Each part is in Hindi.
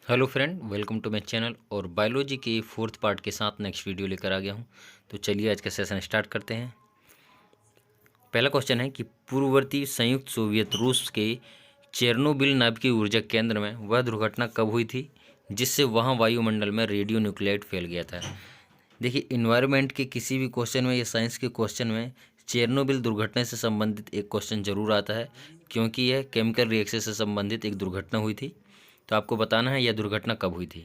Hello friend, welcome to my channel. और बायोलॉजी के फोर्थ पार्ट के साथ नेक्स्ट वीडियो लेकर आ गया हूं। तो चलिए आज का सेशन स्टार्ट करते हैं। पहला क्वेश्चन है कि पूर्ववर्ती संयुक्त सोवियत रूस के चेरनोबिल नाभिकीय ऊर्जा केंद्र में वह दुर्घटना कब हुई थी जिससे वहां वायुमंडल में रेडियो न्यूक्लाइड फैल गया था। देखिए, इन्वायरमेंट के किसी भी क्वेश्चन में या साइंस के क्वेश्चन में चेरनोबिल दुर्घटना से संबंधित एक क्वेश्चन जरूर आता है, क्योंकि यह केमिकल रिएक्शन से संबंधित एक दुर्घटना हुई थी। तो आपको बताना है यह दुर्घटना कब हुई थी।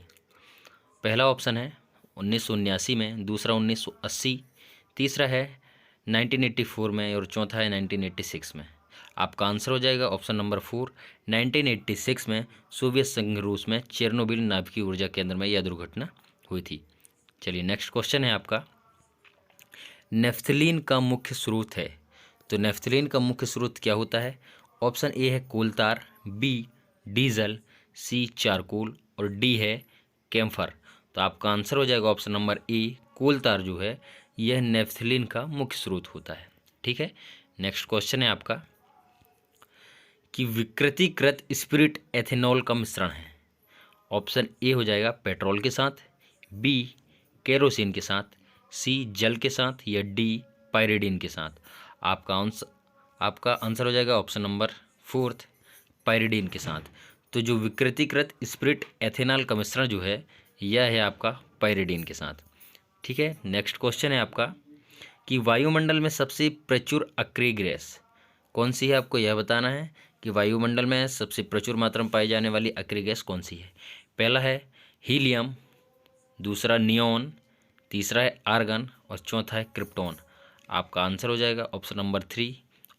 पहला ऑप्शन है 1979 में, दूसरा 1980, तीसरा है 1984 में और चौथा है 1986 में। आपका आंसर हो जाएगा ऑप्शन नंबर 4, 1986 में सोवियत संघ रूस में चेरनोबिल नाभिकीय ऊर्जा केंद्र में यह दुर्घटना हुई थी। चलिए नेक्स्ट क्वेश्चन है आपका, नेफ्थलीन का मुख्य स्रोत है। तो नेफ्थलीन का मुख्य स्रोत क्या होता है? ऑप्शन ए है कोल तार, बी डीजल, सी चारकोल और डी है कैम्फर। तो आपका आंसर हो जाएगा ऑप्शन नंबर ए, कोल तार जो है यह नेफ्थलीन का मुख्य स्रोत होता है। ठीक है, नेक्स्ट क्वेश्चन है आपका कि विकृतीकृत स्पिरिट एथेनॉल का मिश्रण है। ऑप्शन ए हो जाएगा पेट्रोल के साथ, बी केरोसिन के साथ, सी जल के साथ या डी पायरिडीन के साथ। आपका आंसर हो जाएगा ऑप्शन नंबर 4, पायरिडीन के साथ। तो जो विकृतीकृत स्पिरिट एथेनॉल का मिश्रण जो है यह है आपका पायरिडीन के साथ। ठीक है, नेक्स्ट क्वेश्चन है आपका कि वायुमंडल में सबसे प्रचुर अक्रिय गैस कौन सी है। आपको यह बताना है कि वायुमंडल में सबसे प्रचुर मात्रा में पाई जाने वाली अक्रिय गैस कौन सी है। पहला है हीलियम, दूसरा नियॉन, तीसरा है आर्गन और चौथा है क्रिप्टॉन। आपका आंसर हो जाएगा ऑप्शन नंबर 3,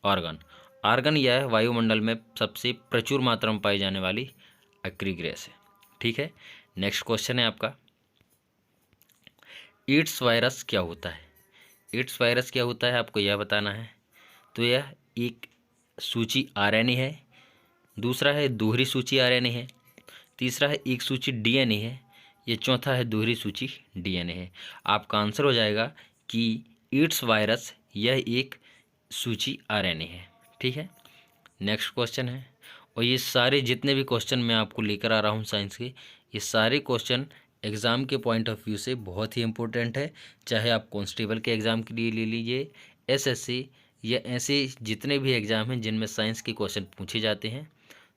आर्गन। आर्गन यह वायुमंडल में सबसे प्रचुर मात्रा में पाई जाने वाली अक्रिय गैस है। ठीक है, नेक्स्ट क्वेश्चन है आपका, ईड्स वायरस क्या होता है। ईड्स वायरस क्या होता है आपको यह बताना है। तो यह एक सूची आरएनए है, दूसरा है दोहरी सूची आरएनए है, तीसरा है एक सूची डीएनए है, ये चौथा है दोहरी सूची डीएनए है। आपका आंसर हो जाएगा कि ईड्स वायरस यह एक सूची आरएनए है। ठीक है, नेक्स्ट क्वेश्चन है, और ये सारे जितने भी क्वेश्चन मैं आपको लेकर आ रहा हूँ साइंस के, ये सारे क्वेश्चन एग्ज़ाम के पॉइंट ऑफ व्यू से बहुत ही इंपॉर्टेंट है। चाहे आप कांस्टेबल के एग्ज़ाम के लिए ले लीजिए, एसएससी या ऐसे जितने भी एग्ज़ाम हैं जिनमें साइंस के क्वेश्चन पूछे जाते हैं,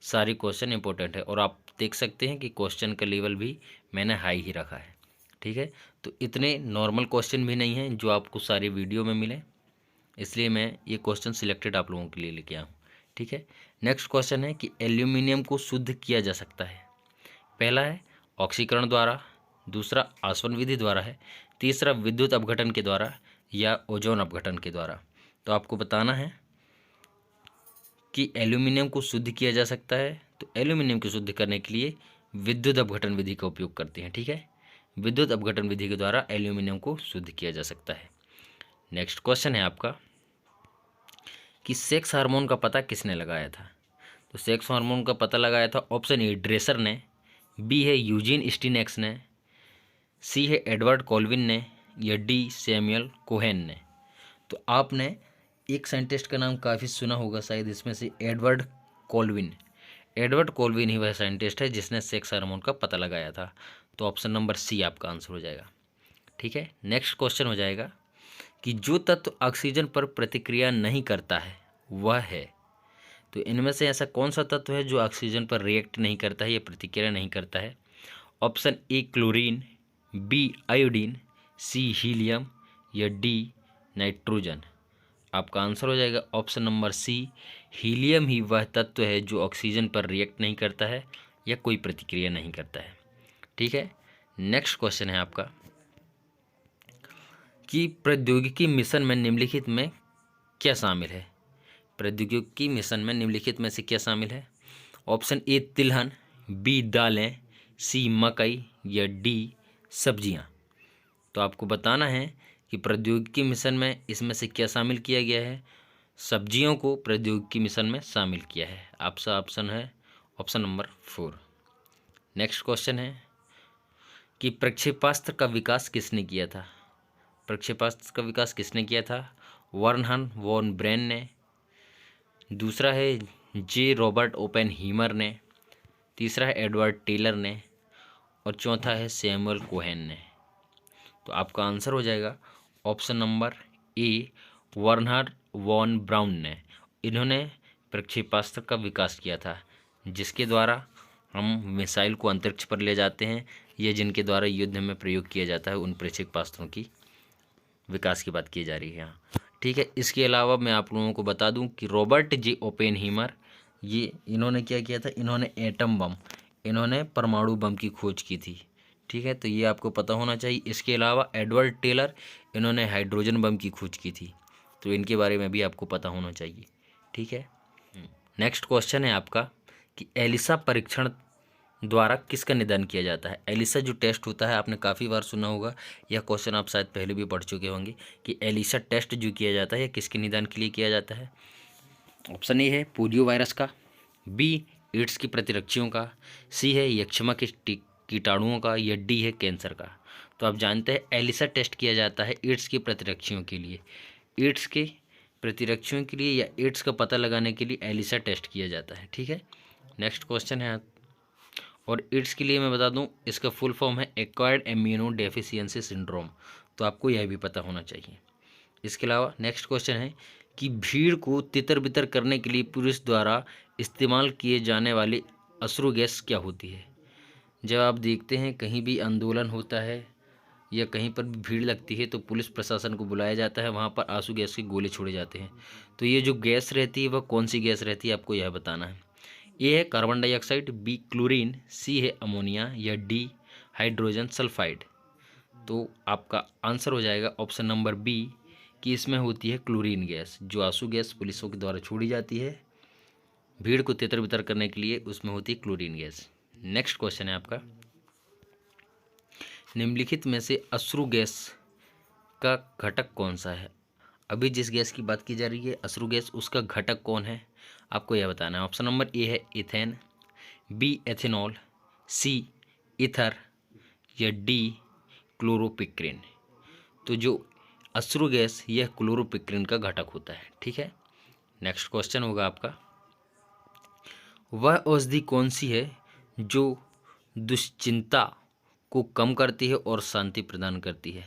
सारे क्वेश्चन इंपॉर्टेंट है। और आप देख सकते हैं कि क्वेश्चन का लेवल भी मैंने हाई ही रखा है। ठीक है, तो इतने नॉर्मल क्वेश्चन भी नहीं हैं जो आपको सारी वीडियो में मिले, इसलिए मैं ये क्वेश्चन सिलेक्टेड आप लोगों के लिए लेके आया हूँ। ठीक है, नेक्स्ट क्वेश्चन है कि एल्यूमिनियम को शुद्ध किया जा सकता है। पहला है ऑक्सीकरण द्वारा, दूसरा आसवन विधि द्वारा है, तीसरा विद्युत अपघटन के द्वारा या ओजोन अपघटन के द्वारा। तो आपको बताना है कि एल्यूमिनियम को शुद्ध किया जा सकता है। तो एल्यूमिनियम को शुद्ध करने के लिए विद्युत अपघटन विधि का उपयोग करते हैं। ठीक है, विद्युत अपघटन विधि के द्वारा एल्यूमिनियम को शुद्ध किया जा सकता है। नेक्स्ट क्वेश्चन है आपका कि सेक्स हार्मोन का पता किसने लगाया था। तो सेक्स हार्मोन का पता लगाया था ऑप्शन ए ड्रेसर ने, बी है यूजीन स्टीनेक्स ने, सी है एडवर्ड कॉल्विन ने या डी सैमुअल कोहेन ने। तो आपने एक साइंटिस्ट का नाम काफ़ी सुना होगा शायद इसमें से, एडवर्ड कॉल्विन। एडवर्ड कॉल्विन ही वह साइंटिस्ट है जिसने सेक्स हार्मोन का पता लगाया था। तो ऑप्शन नंबर सी आपका आंसर हो जाएगा। ठीक है, नेक्स्ट क्वेश्चन हो जाएगा कि जो तत्व ऑक्सीजन पर प्रतिक्रिया नहीं करता है वह है। तो इनमें से ऐसा कौन सा तत्व है जो ऑक्सीजन पर रिएक्ट नहीं करता है या प्रतिक्रिया नहीं करता है। Option A chlorine, B iodine, C helium या डी नाइट्रोजन। आपका आंसर हो जाएगा ऑप्शन नंबर सी, हीलियम ही वह तत्व है जो ऑक्सीजन पर रिएक्ट नहीं करता है या कोई प्रतिक्रिया नहीं करता है। ठीक है, नेक्स्ट क्वेश्चन है आपका कि प्रौद्योगिकी मिशन में निम्नलिखित में क्या शामिल है। प्रौद्योगिकी मिशन में निम्नलिखित में से क्या शामिल है। ऑप्शन ए तिलहन, बी दालें, सी मकई या डी सब्जियां। तो आपको बताना है कि प्रौद्योगिकी मिशन में इसमें से क्या शामिल किया गया है। सब्जियों को प्रौद्योगिकी मिशन में शामिल किया है। आपका ऑप्शन है ऑप्शन नंबर 4। नेक्स्ट क्वेश्चन है कि प्रक्षेपास्त्र का विकास किसने किया था। प्रक्षेपास्त्र का विकास किसने किया था। वर्नहन वॉन ब्रेन ने, दूसरा है जे रॉबर्ट ओपेनहीमर ने, तीसरा है एडवर्ड टेलर ने और चौथा है सैमुअल कोहेन ने। तो आपका आंसर हो जाएगा option number A, Wernher von Braun ने। इन्होंने प्रक्षेपास्त्र का विकास किया था, जिसके द्वारा हम मिसाइल को अंतरिक्ष पर ले जाते हैं, या जिनके द्वारा युद्ध में प्रयोग किया जाता है, उन प्रक्षेपास्त्रों की विकास की बात की जा रही है यहाँ। ठीक है, इसके अलावा मैं आप लोगों को बता दूं कि रॉबर्ट जे ओपेनहीमर, ये इन्होंने क्या किया था, इन्होंने एटम बम, इन्होंने परमाणु बम की खोज की थी। ठीक है, तो ये आपको पता होना चाहिए। इसके अलावा एडवर्ड टेलर, इन्होंने हाइड्रोजन बम की खोज की थी, तो इनके बारे में भी आपको पता होना चाहिए। ठीक है, नेक्स्ट क्वेश्चन है आपका कि एलिसा परीक्षण द्वारा किसका निदान किया जाता है। एलिसा जो टेस्ट होता है, आपने काफ़ी बार सुना होगा, यह क्वेश्चन आप शायद पहले भी पढ़ चुके होंगे कि एलिसा टेस्ट जो किया जाता है, यह किसके निदान के लिए किया जाता है। ऑप्शन ए है पोलियो वायरस का, बी एड्स की प्रतिरक्षियों का, सी है यक्षमा के कीटाणुओं का, या डी है कैंसर का। तो आप जानते हैं एलिसा टेस्ट किया जाता है एड्स की प्रतिरक्षियों के लिए, एड्स के प्रतिरक्षियों के लिए, या एड्स का पता लगाने के लिए एलिसा टेस्ट किया जाता है। ठीक है, नेक्स्ट क्वेश्चन है, और एड्स के लिए मैं बता दूं, इसका फुल फॉर्म है एक्वायर्ड इम्यूनो डेफिशिएंसी सिंड्रोम। तो आपको यह भी पता होना चाहिए। इसके अलावा नेक्स्ट क्वेश्चन है कि भीड़ को तितर बितर करने के लिए पुलिस द्वारा इस्तेमाल किए जाने वाली अश्रु गैस क्या होती है। जब आप देखते हैं कहीं भी आंदोलन होता है या कहीं पर भी भीड़ लगती है, तो पुलिस प्रशासन को बुलाया जाता है, वहाँ पर आंसू गैस के गोले छोड़े जाते हैं। तो ये जो गैस रहती है वह कौन सी गैस रहती है, आपको यह बताना है। ए है कार्बन डाइऑक्साइड, बी क्लोरीन, सी है अमोनिया, या डी हाइड्रोजन सल्फाइड। तो आपका आंसर हो जाएगा ऑप्शन नंबर बी, कि इसमें होती है क्लोरीन गैस। जो आंसू गैस पुलिसों के द्वारा छोड़ी जाती है भीड़ को तितर बितर करने के लिए, उसमें होती है क्लोरीन गैस। नेक्स्ट क्वेश्चन है आपका, निम्नलिखित में से अश्रु गैस का घटक कौन सा है। अभी जिस गैस की बात की जा रही है अश्रु गैस, उसका घटक कौन है, आपको यह बताना है। ऑप्शन नंबर ए है इथेन, बी एथेनॉल, सी ईथर, या डी क्लोरोपिक्रिन। तो जो अश्रु गैस, यह क्लोरोपिक्रिन का घटक होता है। ठीक है, नेक्स्ट क्वेश्चन होगा आपका, वह औषधि कौन सी है जो दुश्चिंता को कम करती है और शांति प्रदान करती है।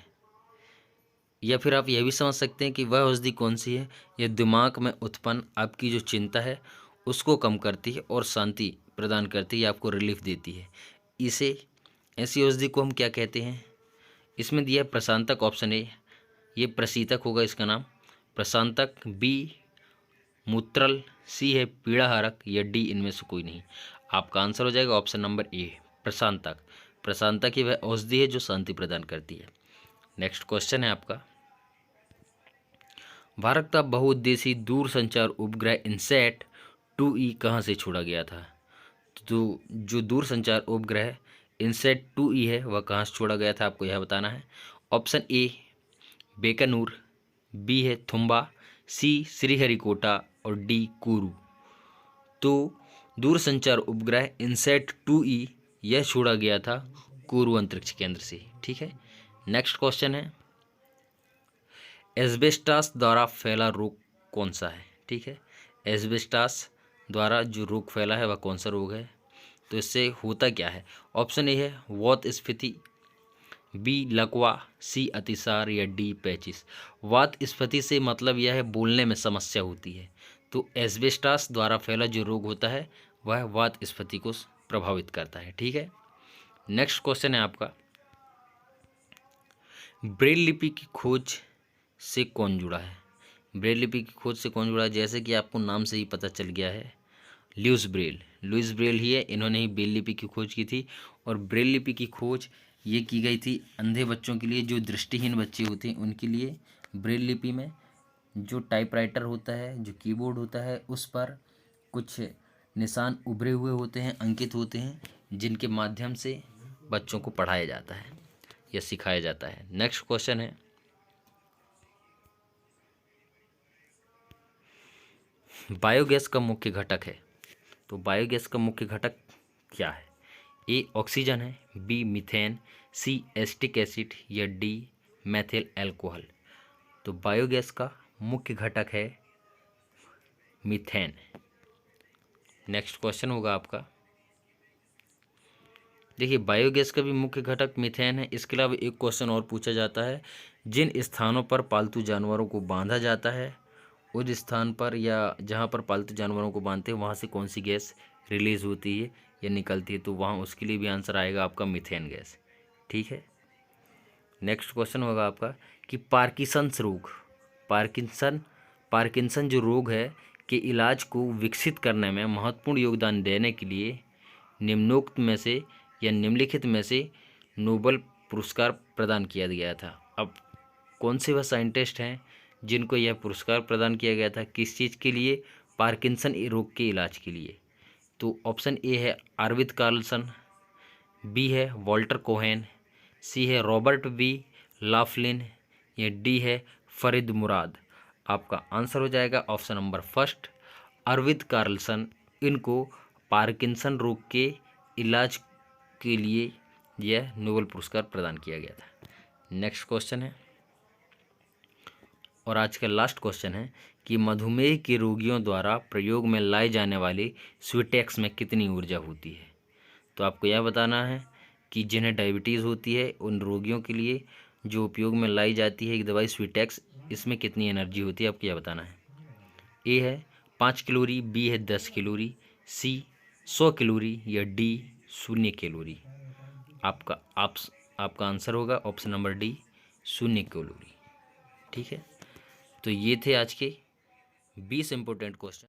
या फिर आप यह भी समझ सकते हैं कि वह औषधि कौन सी है, यह दिमाग में उत्पन्न आपकी जो चिंता है उसको कम करती है और शांति प्रदान करती है, आपको रिलीफ देती है। इसे, ऐसी औषधि को हम क्या कहते हैं। इसमें दिया प्रशांतक, ऑप्शन ए, ये प्रशीतक होगा इसका नाम, प्रशांतक, बी मूत्रल, सी है पीड़ाहारक, या डी इनमें से कोई नहीं। आपका आंसर हो जाएगा ऑप्शन नंबर ए, प्रशांतक। प्रशांतक ही वह औषधि है जो शांति प्रदान करती है। नेक्स्ट क्वेश्चन है आपका, भारत का बहुउद्देशीय दूरसंचार उपग्रह इनसैट 2E कहाँ से छोड़ा गया था। तो जो दूरसंचार उपग्रह इनसैट 2E है वह कहाँ से छोड़ा गया था, आपको यह बताना है। ऑप्शन ए बेकानूर, बी है थुम्बा, सी श्रीहरिकोटा, और डी कुरू। तो दूरसंचार उपग्रह इनसैट 2E यह छोड़ा गया था कुरू अंतरिक्ष केंद्र से। ठीक है, नेक्स्ट क्वेश्चन है, एस्बेस्टास द्वारा फैला रोग कौन सा है। ठीक है, एस्बेस्टास द्वारा जो रोग फैला है वह कौन सा रोग है, तो इससे होता क्या है। ऑप्शन ए है वात स्फीति, बी लकवा, सी अतिसार, या डी पैचिस। वात स्फीति से मतलब यह है बोलने में समस्या होती है। तो एस्बेस्टास द्वारा फैला जो रोग होता है वह वात स्फीति को प्रभावित करता है। ठीक है, नेक्स्ट क्वेश्चन है आपका, ब्रेल लिपि की खोज से कौन जुड़ा है। ब्रेल लिपि की खोज से कौन जुड़ा है, जैसे कि आपको नाम से ही पता चल गया है, ल्यूइस ब्रेल। लुइस ब्रेल ही है, इन्होंने ही ब्रेल लिपि की खोज की थी। और ब्रेल लिपि की खोज ये की गई थी अंधे बच्चों के लिए, जो दृष्टिहीन बच्चे होते हैं उनके लिए। ब्रेल लिपि में जो टाइपराइटर होता है, जो कीबोर्ड होता है, उस पर कुछ निशान उभरे हुए होते हैं, अंकित होते हैं, जिनके माध्यम से बच्चों को पढ़ाया जाता है या सिखाया जाता है। नेक्स्ट क्वेश्चन है, बायोगैस का मुख्य घटक है। तो बायोगैस का मुख्य घटक क्या है। ए ऑक्सीजन है, बी मीथेन, सी एसिटिक एसिड, या डी मेथिल एल्कोहल। तो बायोगैस का मुख्य घटक है मीथेन। नेक्स्ट क्वेश्चन होगा आपका, देखिए बायोगैस का भी मुख्य घटक मीथेन है। इसके अलावा एक क्वेश्चन और पूछा जाता है, जिन स्थानों पर पालतू जानवरों को बांधा जाता है उस स्थान पर या जहाँ पर पालतू जानवरों को बांधते हैं वहाँ से कौन सी गैस रिलीज होती है या निकलती है, तो वहाँ उसके लिए भी आंसर आएगा आपका मीथेन गैस। ठीक है। नेक्स्ट क्वेश्चन होगा आपका कि पार्किंसंस रोग, पार्किंसन जो रोग है के इलाज को विकसित करने में महत्वपूर्ण योगदान देने के लिए निम्नोक्त में से या निम्नलिखित में से नोबेल पुरस्कार प्रदान किया गया था। अब कौन से वह साइंटिस्ट हैं जिनको यह पुरस्कार प्रदान किया गया था, किस चीज़ के लिए? पार्किंसन रोग के इलाज के लिए। तो ऑप्शन ए है आर्विद कार्लसन, बी है वॉल्टर कोहेन, सी है रॉबर्ट बी लाफलिन, या डी है फरीद मुराद। आपका आंसर हो जाएगा option number first, Arvind Carlsen. इनको पार्किंसन रोग के इलाज के लिए यह नोबेल पुरस्कार प्रदान किया गया था। नेक्स्ट क्वेश्चन है और आज का लास्ट क्वेश्चन है कि मधुमेह के रोगियों द्वारा प्रयोग में लाए जाने वाले स्वीटेक्स में कितनी ऊर्जा होती है? तो आपको यह बताना है कि जिन्हें डायबिटीज़ होती है उन रोगियों के लिए जो उपयोग में लाई जाती है एक दवाई स्वीटेक्स, इसमें कितनी एनर्जी होती है आपको यह बताना है। ए है 5 कैलोरी, बी है 10 कैलोरी, सी 100 कैलोरी, या डी 0 कैलोरी। आपका आंसर होगा ऑप्शन नंबर डी 0 कैलोरी। ठीक है। तो ये थे आज के 20 इंपॉर्टेंट क्वेश्चन।